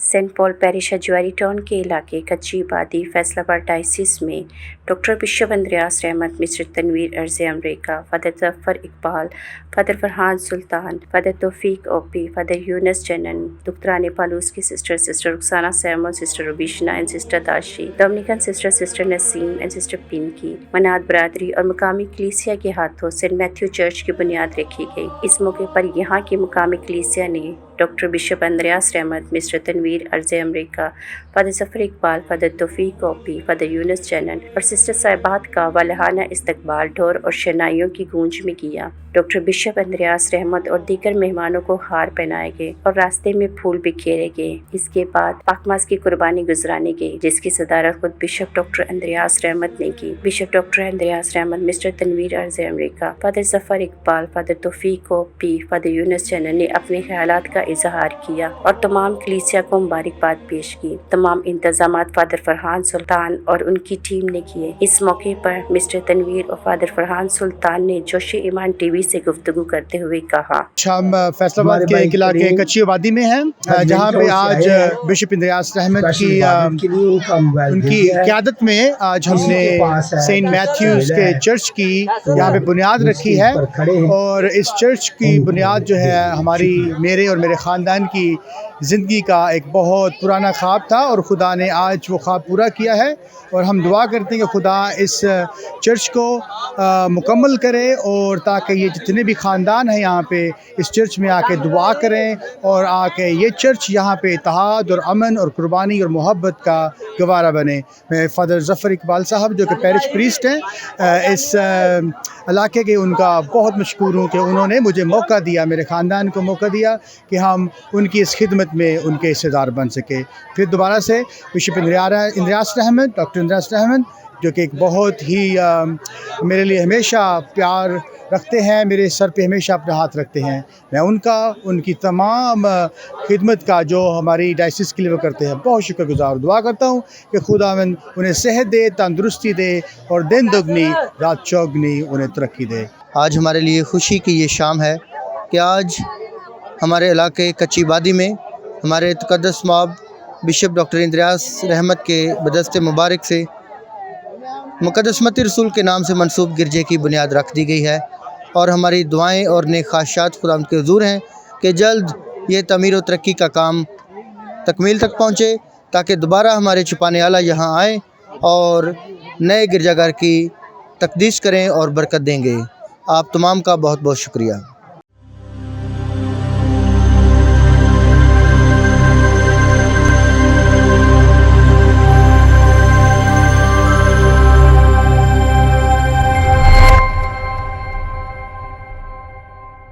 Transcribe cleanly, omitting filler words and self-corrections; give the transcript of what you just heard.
Saint Paul parish अजवारी town के इलाके कच्ची आबादी फैसलाबाद डायसिस में doctor bishop Andreas Rehmat, mister Tanveer अर्ज़ अमरीका, father Zafar Iqbal, father Farhan Sultan, father Taufiq OP, father Younas जनन, दुख्तरान पालूस की सिस्टर रुखसाना सैमुअल, सिस्टर रुबीशना एंड सिस्टर दाशी, Dominican sister Naseem and sister Pinky, मनात बरादरी और मुकामी कलीसिया के हाथों सेंट मैथ्यू चर्च की बुनियाद रखी गई। इस मौके पर यहाँ की मुकामी कलीसिया ने doctor bishop Andreas Rehmat, mister Tanveer अर्ज़ अमरीका, father Zafar Iqbal, father Taufiq OP, father Younas जनन और सिस्टर साहिबात का वालहाना इस्तकबाल ढोर और शनाइयों की गूंज में किया। डॉक्टर बिशप अंद्रयास रहमत और दीगर मेहमानों को हार पहनाए गए और रास्ते में फूल बिखेरे गए। इसके बाद पाकमास की कुर्बानी गुजरानी गई, जिसकी सदारत खुद बिशप डॉक्टर अंद्रयास रहमत ने की। Bishop doctor अंद्रयास Rehmat, mister Tanveer अर्ज़ अमरीका, father Zafar Iqbal, father Taufiq OP, father Younas जनन ने अपने ख्यालात का इजहार किया और तमाम कलीसिया को मुबारकबाद पेश की। तमाम इंतजामात फादर फरहान सुल्तान और उनकी टीम ने किए। इस मौके पर मिस्टर तनवीर और फादर फरहान सुल्तान ने जोश ईमान टीवी से गुफ्तगू करते हुए कहा, हम फैसलाबाद के एक इलाके कच्ची आबादी में हैं, जहाँ पे आज बिशप अंद्रयास रहमत की उनकी क़यादत में आज हमने सेंट मैथ्यूज़ के चर्च की यहाँ पे बुनियाद रखी है। और इस चर्च की बुनियाद जो है हमारी मेरे और मेरे ख़ानदान की ज़िंदगी का एक बहुत पुराना ख्वाब था और खुदा ने आज वो ख्वाब पूरा किया है। और हम दुआ करते हैं कि खुदा इस चर्च को मुकम्मल करे और ताकि ये जितने भी ख़ानदान हैं यहाँ पे इस चर्च में आके दुआ करें और आके ये चर्च यहाँ पे इत्तेहाद और अमन और कुर्बानी और मोहब्बत का गवारा बने। मैं फादर जफ़र इकबाल साहब जो कि पैरिश प्रीस्ट हैं इस इलाके के, उनका बहुत मशकूर हूँ कि उन्होंने मुझे मौका दिया, मेरे ख़ानदान को मौका दिया कि हम उनकी इस खिदमत में उनके हिस्सेदार बन सके। फिर दोबारा से बिशप अंद्रयास रहमत, डॉक्टर अंद्रयास रहमत, जो कि एक बहुत ही मेरे लिए हमेशा प्यार रखते हैं, मेरे सर पे हमेशा अपना हाथ रखते हैं। मैं उनकी तमाम खिदमत का जो हमारी डायसिस के लिए वो करते हैं बहुत शुक्रगुज़ार दुआ करता हूँ कि खुदावंद उन्हें सेहत दे, तंदुरुस्ती दे और दिन दुगनी रात चौगनी उन्हें तरक्की दे। आज हमारे लिए खुशी की ये शाम है कि आज हमारे इलाके कच्ची आबादी में हमारे तक़द्दस मौब बिशप डॉक्टर अंद्रयास रहमत के बदस्ते मुबारक से मुक़द्दस मत्ती रसूल के नाम से मंसूब गिरजे की बुनियाद रख दी गई है। और हमारी दुआएं और नेक ख्वाहिशात खुदावंद के हुज़ूर हैं कि जल्द ये तमीर और तरक्की का काम तकमील तक पहुँचे, ताकि दोबारा हमारे छुपाने वाला यहाँ आए और नए गिरजाघर की तक़दीस करें और बरकत देंगे। आप तमाम का बहुत बहुत शुक्रिया।